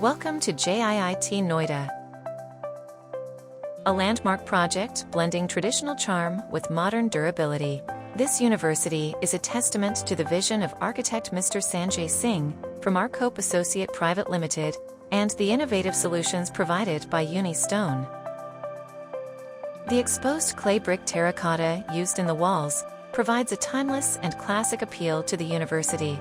Welcome to JIIT Noida, a landmark project blending traditional charm with modern durability. This university is a testament to the vision of architect Mr. Sanjay Singh from Arcope Associate Private Limited and the innovative solutions provided by Unistone. The exposed clay brick terracotta used in the walls provides a timeless and classic appeal to the university.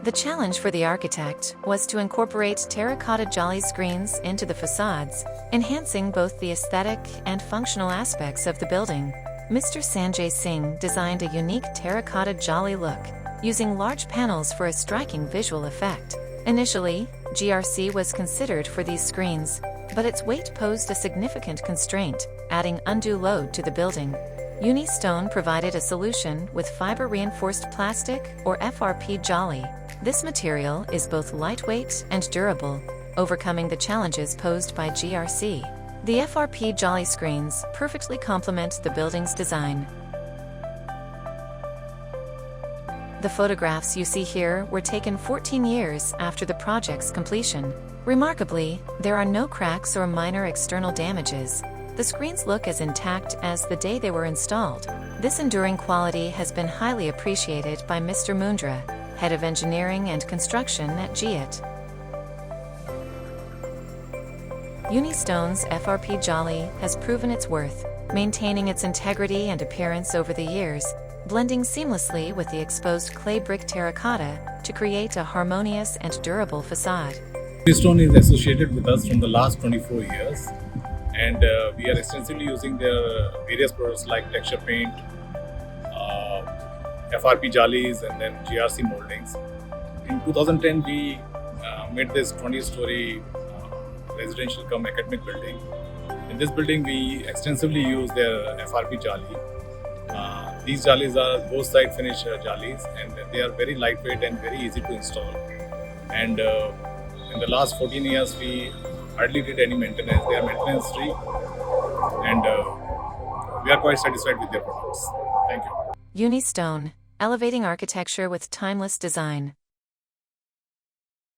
The challenge for the architect was to incorporate terracotta Jali screens into the facades, enhancing both the aesthetic and functional aspects of the building. Mr. Sanjay Singh designed a unique terracotta Jali look, using large panels for a striking visual effect. Initially, GRC was considered for these screens, but its weight posed a significant constraint, adding undue load to the building. Unistone provided a solution with fiber-reinforced plastic, or FRP Jali. This material is both lightweight and durable, overcoming the challenges posed by GRC. The FRP Jali screens perfectly complement the building's design. The photographs you see here were taken 14 years after the project's completion. Remarkably, there are no cracks or minor external damages. The screens look as intact as the day they were installed. This enduring quality has been highly appreciated by Mr. Mundra, Head of Engineering and Construction at JIIT. Unistone's FRP Jali has proven its worth, maintaining its integrity and appearance over the years, blending seamlessly with the exposed clay brick terracotta to create a harmonious and durable facade. Unistone is associated with us from the last 24 years, and we are extensively using their various products like texture paint, FRP Jalis, and then GRC moldings. In 2010, we made this 20-story residential cum academic building. In this building, we extensively use their FRP Jali. These Jalis are both side finish Jalis, and they are very lightweight and very easy to install. And in the last 14 years, we hardly did any maintenance. They are maintenance free, and we are quite satisfied with their products. Thank you. Unistone, elevating architecture with timeless design.